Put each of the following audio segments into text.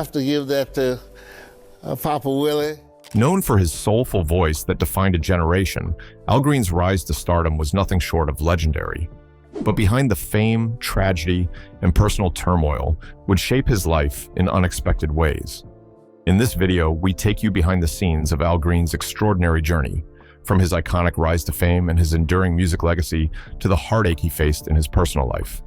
have to give that to Papa Willie. Known for his soulful voice that defined a generation, Al Green's rise to stardom was nothing short of legendary. But behind the fame, tragedy, and personal turmoil would shape his life in unexpected ways. In this video, we take you behind the scenes of Al Green's extraordinary journey, from his iconic rise to fame and his enduring music legacy to the heartache he faced in his personal life.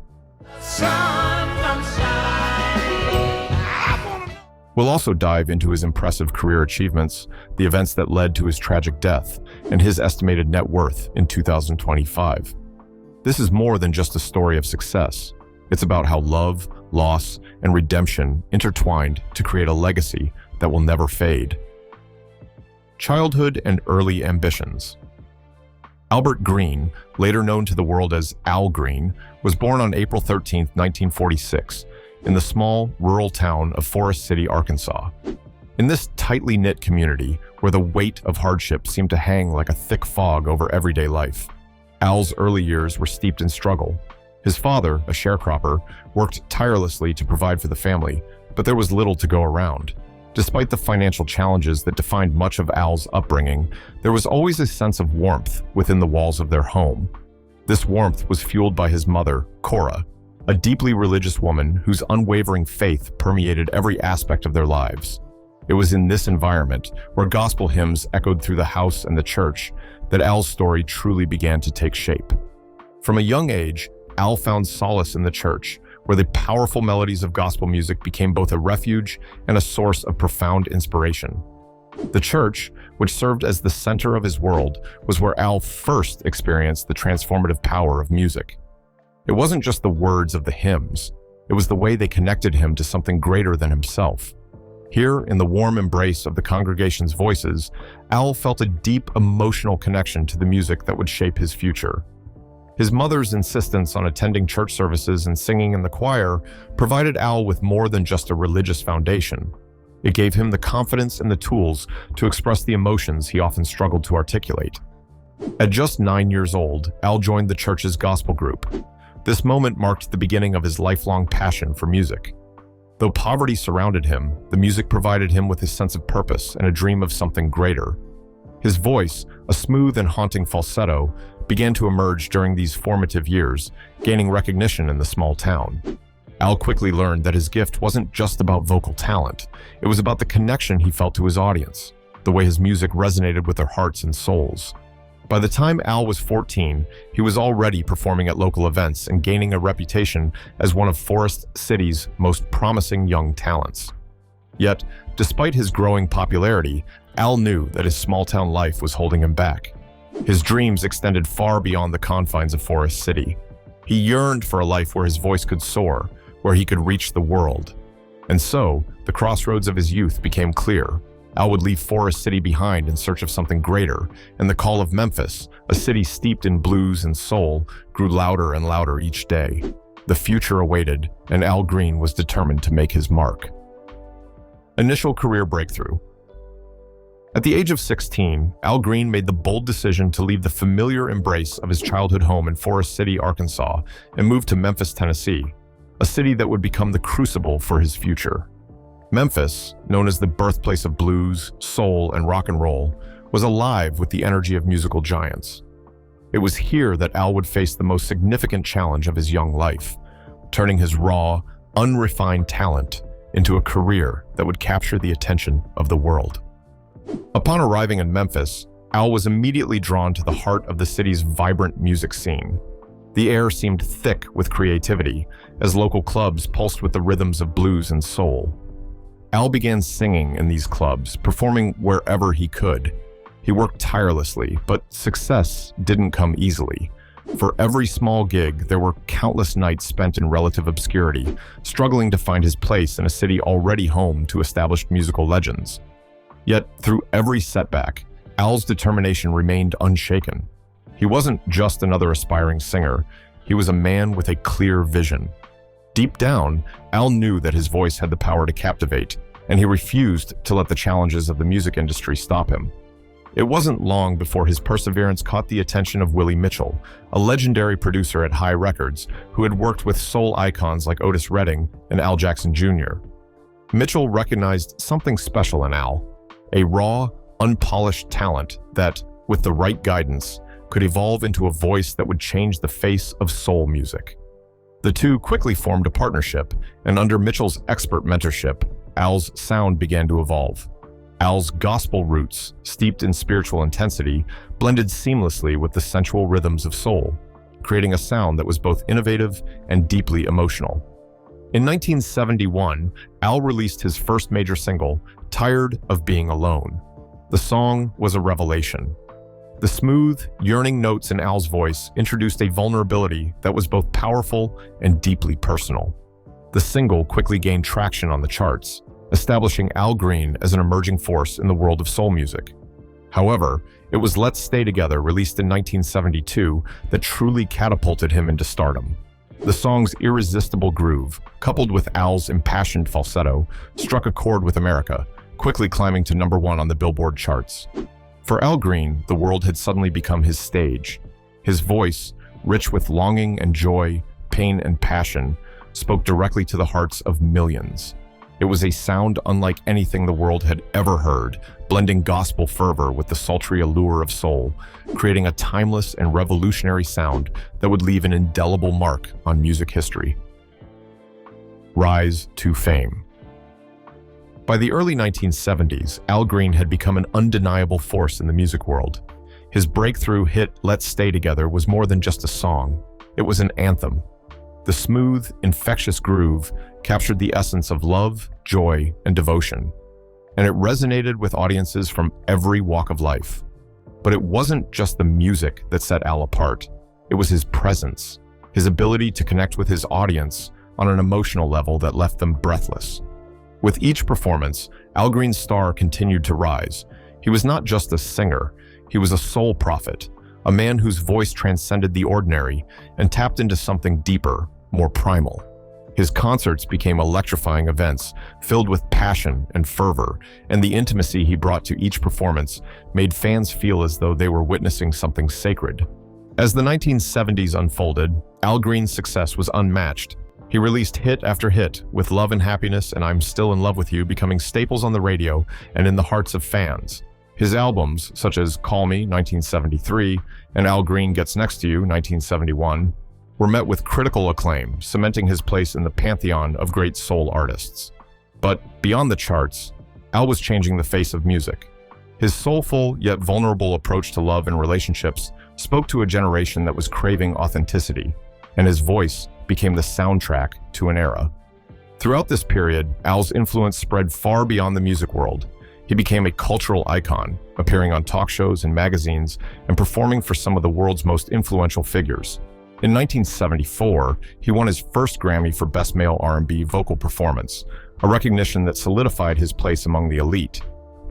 We'll also dive into his impressive career achievements, the events that led to his tragic death, and his estimated net worth in 2025. This is more than just a story of success. It's about how love, loss, and redemption intertwined to create a legacy that will never fade. Childhood and early ambitions. Albert Green, later known to the world as Al Green, was born on April 13, 1946, in the small, rural town of Forest City, Arkansas. In this tightly knit community, where the weight of hardship seemed to hang like a thick fog over everyday life, Al's early years were steeped in struggle. His father, a sharecropper, worked tirelessly to provide for the family, but there was little to go around. Despite the financial challenges that defined much of Al's upbringing, there was always a sense of warmth within the walls of their home. This warmth was fueled by his mother, Cora, a deeply religious woman whose unwavering faith permeated every aspect of their lives. It was in this environment, where gospel hymns echoed through the house and the church, that Al's story truly began to take shape. From a young age, Al found solace in the church, where the powerful melodies of gospel music became both a refuge and a source of profound inspiration. The church, which served as the center of his world, was where Al first experienced the transformative power of music. It wasn't just the words of the hymns, it was the way they connected him to something greater than himself. Here, in the warm embrace of the congregation's voices, Al felt a deep emotional connection to the music that would shape his future. His mother's insistence on attending church services and singing in the choir provided Al with more than just a religious foundation. It gave him the confidence and the tools to express the emotions he often struggled to articulate. At just 9 years old, Al joined the church's gospel group. This moment marked the beginning of his lifelong passion for music. Though poverty surrounded him, the music provided him with a sense of purpose and a dream of something greater. His voice, a smooth and haunting falsetto, began to emerge during these formative years, gaining recognition in the small town. Al quickly learned that his gift wasn't just about vocal talent. It was about the connection he felt to his audience, the way his music resonated with their hearts and souls. By the time Al was 14, he was already performing at local events and gaining a reputation as one of Forest City's most promising young talents. Yet, despite his growing popularity, Al knew that his small-town life was holding him back. His dreams extended far beyond the confines of Forest City. He yearned for a life where his voice could soar, where he could reach the world. And so, the crossroads of his youth became clear. Al would leave Forest City behind in search of something greater, and the call of Memphis, a city steeped in blues and soul, grew louder and louder each day. The future awaited, and Al Green was determined to make his mark. Initial career breakthrough. At the age of 16, Al Green made the bold decision to leave the familiar embrace of his childhood home in Forest City, Arkansas, and move to Memphis, Tennessee, a city that would become the crucible for his future. Memphis, known as the birthplace of blues, soul, and rock and roll, was alive with the energy of musical giants. It was here that Al would face the most significant challenge of his young life, turning his raw, unrefined talent into a career that would capture the attention of the world. Upon arriving in Memphis, Al was immediately drawn to the heart of the city's vibrant music scene. The air seemed thick with creativity, as local clubs pulsed with the rhythms of blues and soul. Al began singing in these clubs, performing wherever he could. He worked tirelessly, but success didn't come easily. For every small gig, there were countless nights spent in relative obscurity, struggling to find his place in a city already home to established musical legends. Yet, through every setback, Al's determination remained unshaken. He wasn't just another aspiring singer, he was a man with a clear vision. Deep down, Al knew that his voice had the power to captivate, and he refused to let the challenges of the music industry stop him. It wasn't long before his perseverance caught the attention of Willie Mitchell, a legendary producer at High Records who had worked with soul icons like Otis Redding and Al Jackson Jr. Mitchell recognized something special in Al, a raw, unpolished talent that, with the right guidance, could evolve into a voice that would change the face of soul music. The two quickly formed a partnership, and under Mitchell's expert mentorship, Al's sound began to evolve. Al's gospel roots, steeped in spiritual intensity, blended seamlessly with the sensual rhythms of soul, creating a sound that was both innovative and deeply emotional. In 1971, Al released his first major single, "Tired of Being Alone." The song was a revelation. The smooth, yearning notes in Al's voice introduced a vulnerability that was both powerful and deeply personal. The single quickly gained traction on the charts, establishing Al Green as an emerging force in the world of soul music. However, it was "Let's Stay Together," released in 1972, that truly catapulted him into stardom. The song's irresistible groove, coupled with Al's impassioned falsetto, struck a chord with America, quickly climbing to #1 on the Billboard charts. For Al Green, the world had suddenly become his stage. His voice, rich with longing and joy, pain and passion, spoke directly to the hearts of millions. It was a sound unlike anything the world had ever heard, blending gospel fervor with the sultry allure of soul, creating a timeless and revolutionary sound that would leave an indelible mark on music history. Rise to fame. By the early 1970s, Al Green had become an undeniable force in the music world. His breakthrough hit "Let's Stay Together" was more than just a song. It was an anthem. The smooth, infectious groove captured the essence of love, joy, and devotion, and it resonated with audiences from every walk of life. But it wasn't just the music that set Al apart. It was his presence, his ability to connect with his audience on an emotional level that left them breathless. With each performance, Al Green's star continued to rise. He was not just a singer, he was a soul prophet, a man whose voice transcended the ordinary and tapped into something deeper, more primal. His concerts became electrifying events filled with passion and fervor, and the intimacy he brought to each performance made fans feel as though they were witnessing something sacred. As the 1970s unfolded, Al Green's success was unmatched. He released hit after hit, with "Love and Happiness" and "I'm Still in Love with You" becoming staples on the radio and in the hearts of fans. His albums, such as "Call Me" (1973) and "Al Green Gets Next to You" (1971), were met with critical acclaim, cementing his place in the pantheon of great soul artists. But beyond the charts, Al was changing the face of music. His soulful yet vulnerable approach to love and relationships spoke to a generation that was craving authenticity, and his voice became the soundtrack to an era. Throughout this period, Al's influence spread far beyond the music world. He became a cultural icon, appearing on talk shows and magazines and performing for some of the world's most influential figures. In 1974, he won his first Grammy for Best Male R&B Vocal Performance, a recognition that solidified his place among the elite.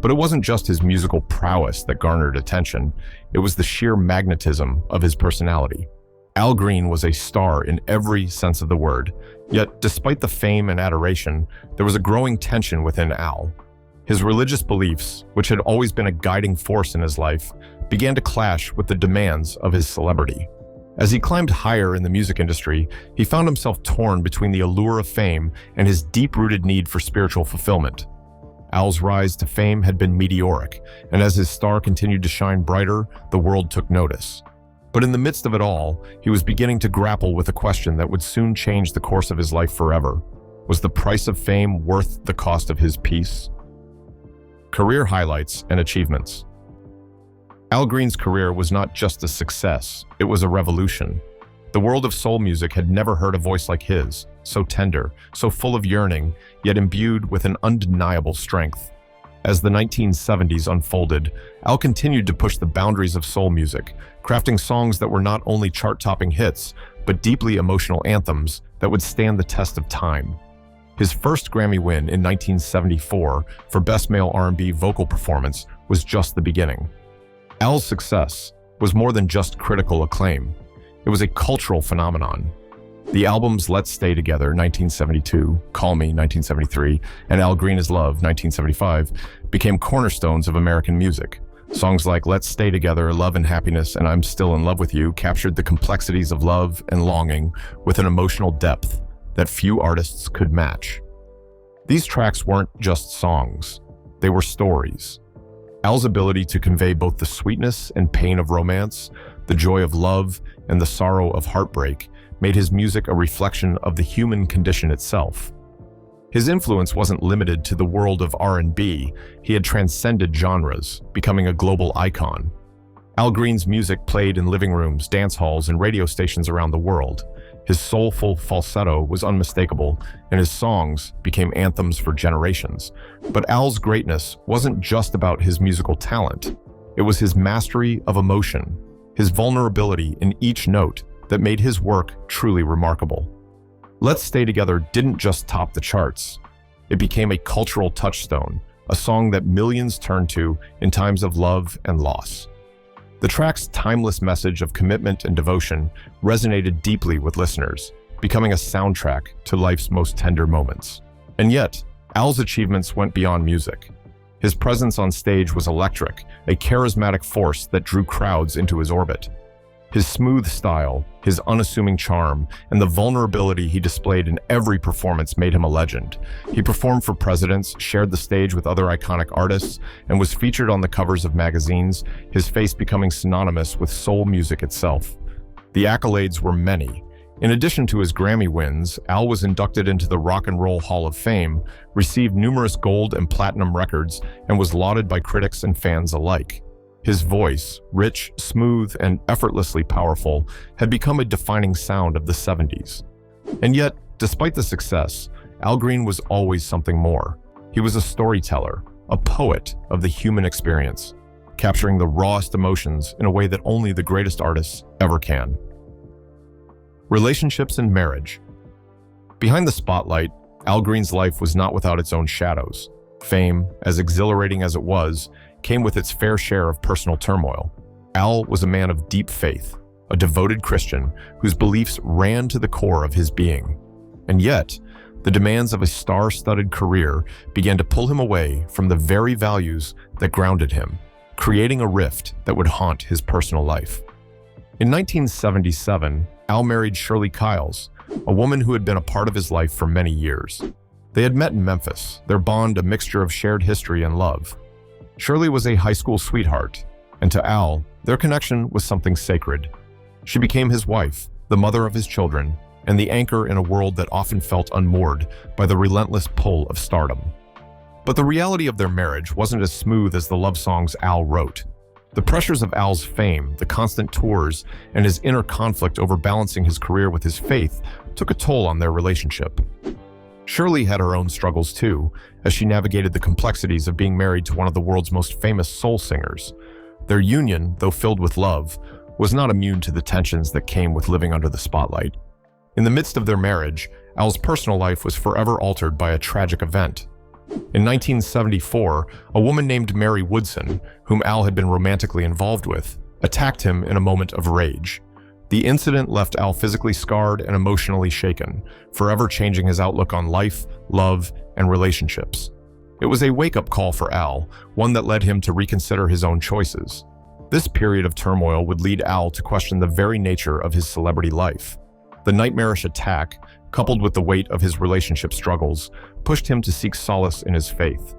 But it wasn't just his musical prowess that garnered attention, it was the sheer magnetism of his personality. Al Green was a star in every sense of the word, yet despite the fame and adoration, there was a growing tension within Al. His religious beliefs, which had always been a guiding force in his life, began to clash with the demands of his celebrity. As he climbed higher in the music industry, he found himself torn between the allure of fame and his deep-rooted need for spiritual fulfillment. Al's rise to fame had been meteoric, and as his star continued to shine brighter, the world took notice. But in the midst of it all, he was beginning to grapple with a question that would soon change the course of his life forever. Was the price of fame worth the cost of his peace? Career highlights and achievements. Al Green's career was not just a success, it was a revolution. The world of soul music had never heard a voice like his, so tender, so full of yearning, yet imbued with an undeniable strength. As the 1970s unfolded, Al continued to push the boundaries of soul music, crafting songs that were not only chart-topping hits, but deeply emotional anthems that would stand the test of time. His first Grammy win in 1974 for Best Male R&B Vocal Performance was just the beginning. Al's success was more than just critical acclaim. It was a cultural phenomenon. The albums "Let's Stay Together" (1972), "Call Me" (1973), and "Al Green Is Love" (1975) became cornerstones of American music. Songs like "Let's Stay Together," "Love and Happiness," and "I'm Still in Love with You" captured the complexities of love and longing with an emotional depth that few artists could match. These tracks weren't just songs, they were stories. Al's ability to convey both the sweetness and pain of romance, the joy of love, and the sorrow of heartbreak made his music a reflection of the human condition itself. His influence wasn't limited to the world of R&B, he had transcended genres, becoming a global icon. Al Green's music played in living rooms, dance halls, and radio stations around the world. His soulful falsetto was unmistakable, and his songs became anthems for generations. But Al's greatness wasn't just about his musical talent. It was his mastery of emotion, his vulnerability in each note that made his work truly remarkable. Let's Stay Together didn't just top the charts. It became a cultural touchstone, a song that millions turned to in times of love and loss. The track's timeless message of commitment and devotion resonated deeply with listeners, becoming a soundtrack to life's most tender moments. And yet, Al's achievements went beyond music. His presence on stage was electric, a charismatic force that drew crowds into his orbit. His smooth style, his unassuming charm, and the vulnerability he displayed in every performance made him a legend. He performed for presidents, shared the stage with other iconic artists, and was featured on the covers of magazines, his face becoming synonymous with soul music itself. The accolades were many. In addition to his Grammy wins, Al was inducted into the Rock and Roll Hall of Fame, received numerous gold and platinum records, and was lauded by critics and fans alike. His voice, rich, smooth, and effortlessly powerful, had become a defining sound of the 70s. And yet, despite the success, Al Green was always something more. He was a storyteller, a poet of the human experience, capturing the rawest emotions in a way that only the greatest artists ever can. Relationships and marriage. Behind the spotlight, Al Green's life was not without its own shadows. Fame, as exhilarating as it was, came with its fair share of personal turmoil. Al was a man of deep faith, a devoted Christian whose beliefs ran to the core of his being. And yet, the demands of a star-studded career began to pull him away from the very values that grounded him, creating a rift that would haunt his personal life. In 1977, Al married Shirley Kiles, a woman who had been a part of his life for many years. They had met in Memphis, their bond a mixture of shared history and love. Shirley was a high school sweetheart, and to Al, their connection was something sacred. She became his wife, the mother of his children, and the anchor in a world that often felt unmoored by the relentless pull of stardom. But the reality of their marriage wasn't as smooth as the love songs Al wrote. The pressures of Al's fame, the constant tours, and his inner conflict over balancing his career with his faith took a toll on their relationship. Shirley had her own struggles too, as she navigated the complexities of being married to one of the world's most famous soul singers. Their union, though filled with love, was not immune to the tensions that came with living under the spotlight. In the midst of their marriage, Al's personal life was forever altered by a tragic event. In 1974, a woman named Mary Woodson, whom Al had been romantically involved with, attacked him in a moment of rage. The incident left Al physically scarred and emotionally shaken, forever changing his outlook on life, love, and relationships. It was a wake-up call for Al, one that led him to reconsider his own choices. This period of turmoil would lead Al to question the very nature of his celebrity life. The nightmarish attack, coupled with the weight of his relationship struggles, pushed him to seek solace in his faith.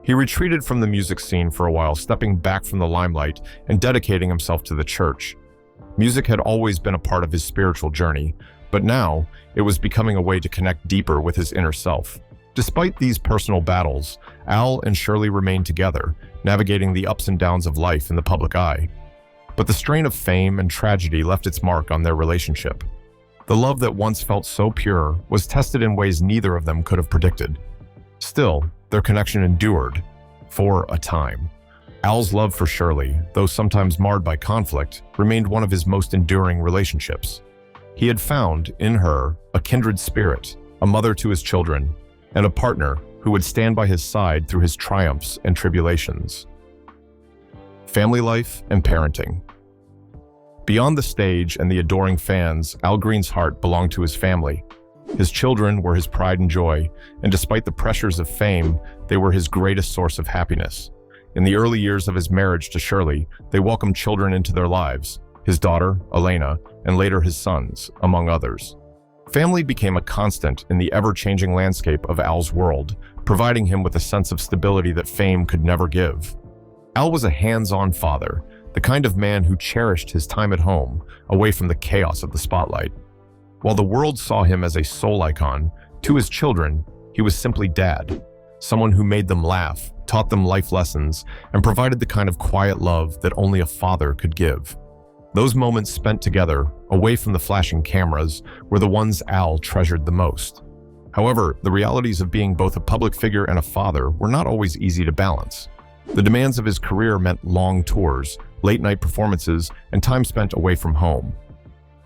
He retreated from the music scene for a while, stepping back from the limelight and dedicating himself to the church. Music had always been a part of his spiritual journey, but now it was becoming a way to connect deeper with his inner self. Despite these personal battles, Al and Shirley remained together, navigating the ups and downs of life in the public eye. But the strain of fame and tragedy left its mark on their relationship. The love that once felt so pure was tested in ways neither of them could have predicted. Still, their connection endured for a time. Al's love for Shirley, though sometimes marred by conflict, remained one of his most enduring relationships. He had found, in her, a kindred spirit, a mother to his children, and a partner who would stand by his side through his triumphs and tribulations. Family life and parenting. Beyond the stage and the adoring fans, Al Green's heart belonged to his family. His children were his pride and joy, and despite the pressures of fame, they were his greatest source of happiness. In the early years of his marriage to Shirley, they welcomed children into their lives, his daughter, Elena, and later his sons, among others. Family became a constant in the ever-changing landscape of Al's world, providing him with a sense of stability that fame could never give. Al was a hands-on father, the kind of man who cherished his time at home, away from the chaos of the spotlight. While the world saw him as a soul icon, to his children, he was simply dad, someone who made them laugh, taught them life lessons, and provided the kind of quiet love that only a father could give. Those moments spent together, away from the flashing cameras, were the ones Al treasured the most. However, the realities of being both a public figure and a father were not always easy to balance. The demands of his career meant long tours, late-night performances, and time spent away from home.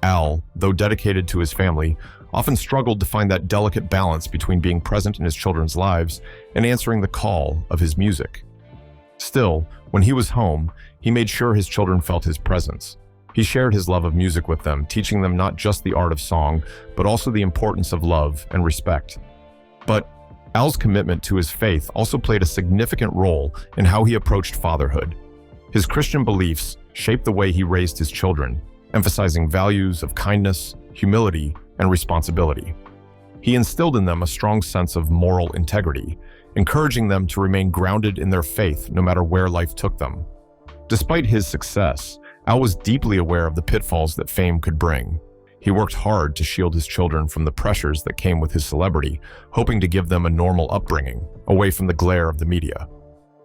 Al, though dedicated to his family, often struggled to find that delicate balance between being present in his children's lives and answering the call of his music. Still, when he was home, he made sure his children felt his presence. He shared his love of music with them, teaching them not just the art of song, but also the importance of love and respect. But Al's commitment to his faith also played a significant role in how he approached fatherhood. His Christian beliefs shaped the way he raised his children, emphasizing values of kindness, humility, and responsibility. He instilled in them a strong sense of moral integrity, encouraging them to remain grounded in their faith no matter where life took them. Despite his success, Al was deeply aware of the pitfalls that fame could bring. He worked hard to shield his children from the pressures that came with his celebrity, hoping to give them a normal upbringing, away from the glare of the media.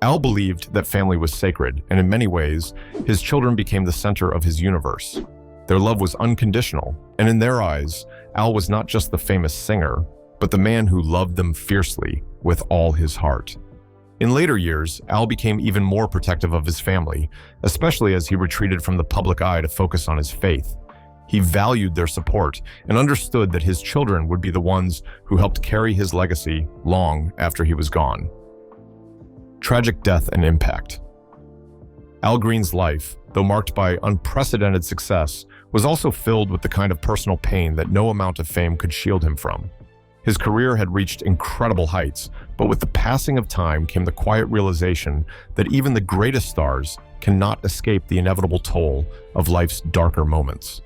Al believed that family was sacred, and in many ways, his children became the center of his universe. Their love was unconditional, and in their eyes, Al was not just the famous singer, but the man who loved them fiercely with all his heart. In later years, Al became even more protective of his family, especially as he retreated from the public eye to focus on his faith. He valued their support and understood that his children would be the ones who helped carry his legacy long after he was gone. Tragic death and impact. Al Green's life, though marked by unprecedented success, was also filled with the kind of personal pain that no amount of fame could shield him from. His career had reached incredible heights, but with the passing of time came the quiet realization that even the greatest stars cannot escape the inevitable toll of life's darker moments.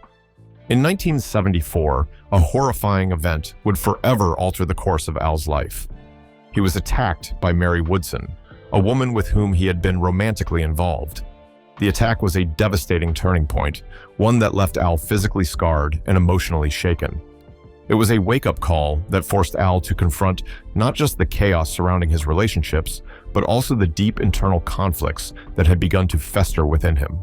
In 1974, a horrifying event would forever alter the course of Al's life. He was attacked by Mary Woodson, a woman with whom he had been romantically involved. The attack was a devastating turning point, one that left Al physically scarred and emotionally shaken. It was a wake-up call that forced Al to confront not just the chaos surrounding his relationships, but also the deep internal conflicts that had begun to fester within him.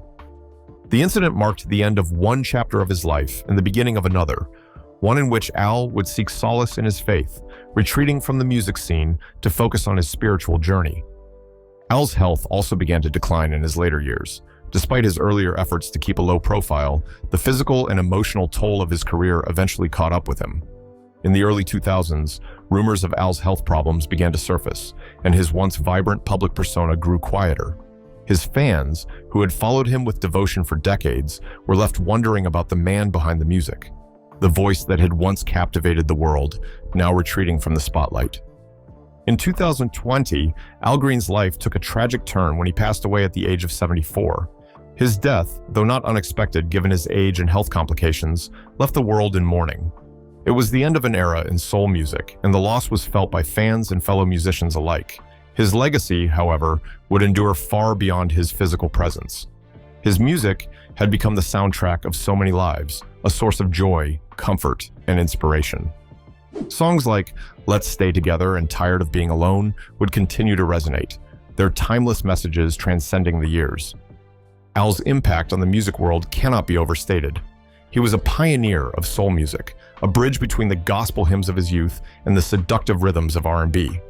The incident marked the end of one chapter of his life and the beginning of another, one in which Al would seek solace in his faith, retreating from the music scene to focus on his spiritual journey. Al's health also began to decline in his later years. Despite his earlier efforts to keep a low profile, the physical and emotional toll of his career eventually caught up with him. In the early 2000s, rumors of Al's health problems began to surface, and his once vibrant public persona grew quieter. His fans, who had followed him with devotion for decades, were left wondering about the man behind the music, the voice that had once captivated the world, now retreating from the spotlight. In 2020, Al Green's life took a tragic turn when he passed away at the age of 74. His death, though not unexpected given his age and health complications, left the world in mourning. It was the end of an era in soul music, and the loss was felt by fans and fellow musicians alike. His legacy, however, would endure far beyond his physical presence. His music had become the soundtrack of so many lives, a source of joy, comfort, and inspiration. Songs like "Let's Stay Together" and "Tired of Being Alone" would continue to resonate, their timeless messages transcending the years. Al's impact on the music world cannot be overstated. He was a pioneer of soul music, a bridge between the gospel hymns of his youth and the seductive rhythms of R&B.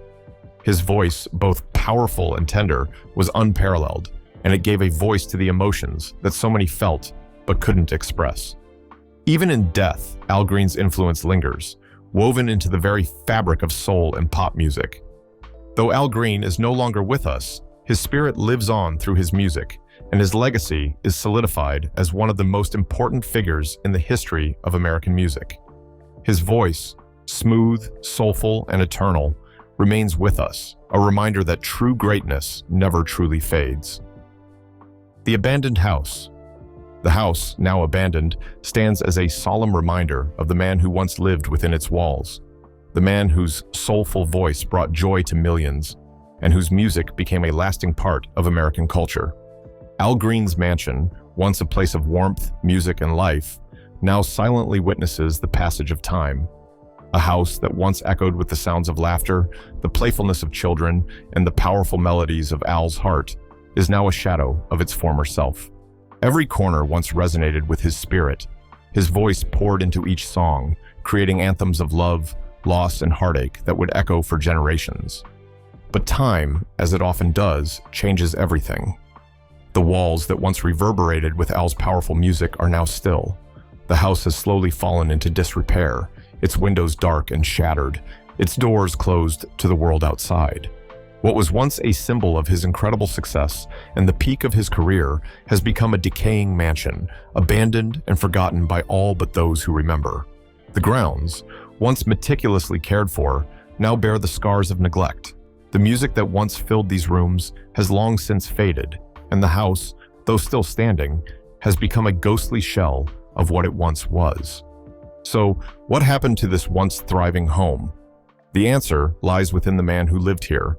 His voice, both powerful and tender, was unparalleled, and it gave a voice to the emotions that so many felt but couldn't express. Even in death, Al Green's influence lingers, woven into the very fabric of soul and pop music. Though Al Green is no longer with us, his spirit lives on through his music, and his legacy is solidified as one of the most important figures in the history of American music. His voice, smooth, soulful, and eternal, remains with us, a reminder that true greatness never truly fades. The Abandoned House. The house, now abandoned, stands as a solemn reminder of the man who once lived within its walls, the man whose soulful voice brought joy to millions, and whose music became a lasting part of American culture. Al Green's mansion, once a place of warmth, music, and life, now silently witnesses the passage of time. A house that once echoed with the sounds of laughter, the playfulness of children, and the powerful melodies of Al's heart, is now a shadow of its former self. Every corner once resonated with his spirit. His voice poured into each song, creating anthems of love, loss, and heartache that would echo for generations. But time, as it often does, changes everything. The walls that once reverberated with Al's powerful music are now still. The house has slowly fallen into disrepair, its windows dark and shattered, its doors closed to the world outside. What was once a symbol of his incredible success and the peak of his career has become a decaying mansion, abandoned and forgotten by all but those who remember. The grounds, once meticulously cared for, now bear the scars of neglect. The music that once filled these rooms has long since faded, and the house, though still standing, has become a ghostly shell of what it once was. So, what happened to this once thriving home? The answer lies within the man who lived here.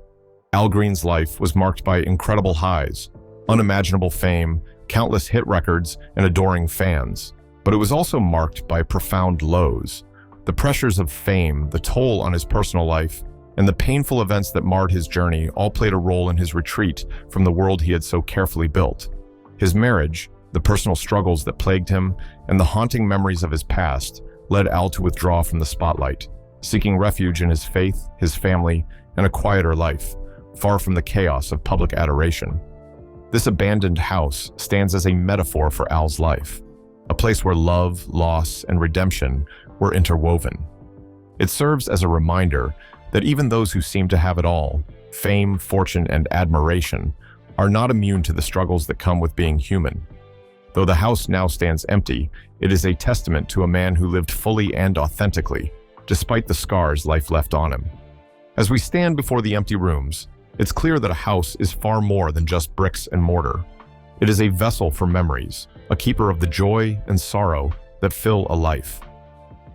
Al Green's life was marked by incredible highs, unimaginable fame, countless hit records, and adoring fans. But it was also marked by profound lows. The pressures of fame, the toll on his personal life, and the painful events that marred his journey all played a role in his retreat from the world he had so carefully built. His marriage, the personal struggles that plagued him, and the haunting memories of his past led Al to withdraw from the spotlight, seeking refuge in his faith, his family, and a quieter life, far from the chaos of public adoration. This abandoned house stands as a metaphor for Al's life, a place where love, loss, and redemption were interwoven. It serves as a reminder that even those who seem to have it all, fame, fortune, and admiration, are not immune to the struggles that come with being human. Though the house now stands empty, it is a testament to a man who lived fully and authentically, despite the scars life left on him. As we stand before the empty rooms, it's clear that a house is far more than just bricks and mortar. It is a vessel for memories, a keeper of the joy and sorrow that fill a life.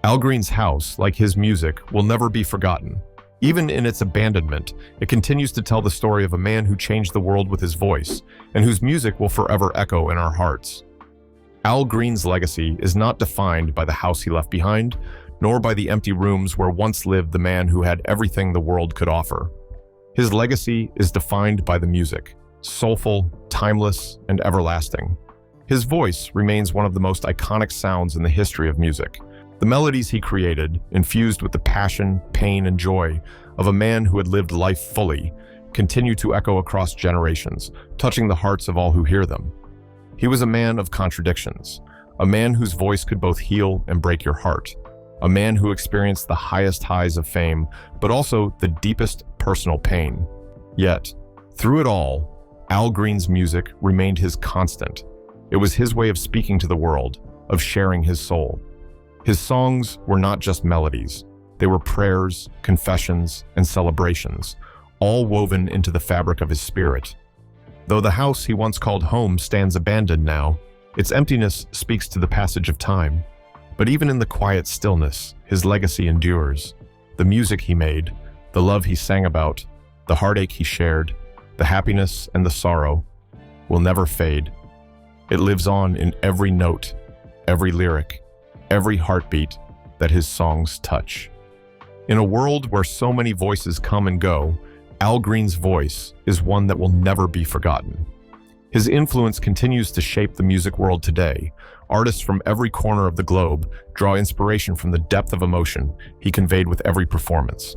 Al Green's house, like his music, will never be forgotten. Even in its abandonment, it continues to tell the story of a man who changed the world with his voice, and whose music will forever echo in our hearts. Al Green's legacy is not defined by the house he left behind, nor by the empty rooms where once lived the man who had everything the world could offer. His legacy is defined by the music, soulful, timeless, and everlasting. His voice remains one of the most iconic sounds in the history of music. The melodies he created, infused with the passion, pain, and joy of a man who had lived life fully, continue to echo across generations, touching the hearts of all who hear them. He was a man of contradictions, a man whose voice could both heal and break your heart, a man who experienced the highest highs of fame, but also the deepest personal pain. Yet, through it all, Al Green's music remained his constant. It was his way of speaking to the world, of sharing his soul. His songs were not just melodies. They were prayers, confessions, and celebrations, all woven into the fabric of his spirit. Though the house he once called home stands abandoned now, its emptiness speaks to the passage of time. But even in the quiet stillness, his legacy endures. The music he made, the love he sang about, the heartache he shared, the happiness and the sorrow will never fade. It lives on in every note, every lyric, every heartbeat that his songs touch. In a world where so many voices come and go, Al Green's voice is one that will never be forgotten. His influence continues to shape the music world today. Artists from every corner of the globe draw inspiration from the depth of emotion he conveyed with every performance.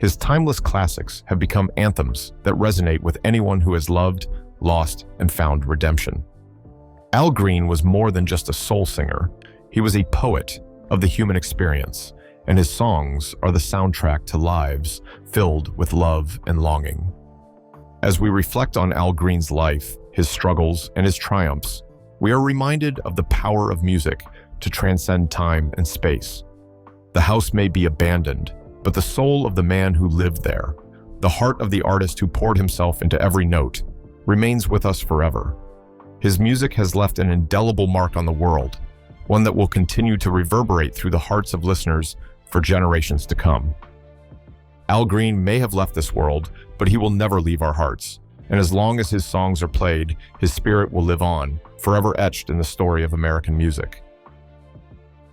His timeless classics have become anthems that resonate with anyone who has loved, lost, and found redemption. Al Green was more than just a soul singer. He was a poet of the human experience, and his songs are the soundtrack to lives filled with love and longing. As we reflect on Al Green's life, his struggles, and his triumphs, we are reminded of the power of music to transcend time and space. The house may be abandoned, but the soul of the man who lived there, the heart of the artist who poured himself into every note, remains with us forever. His music has left an indelible mark on the world, one that will continue to reverberate through the hearts of listeners for generations to come. Al Green may have left this world, but he will never leave our hearts. And as long as his songs are played, his spirit will live on, forever etched in the story of American music.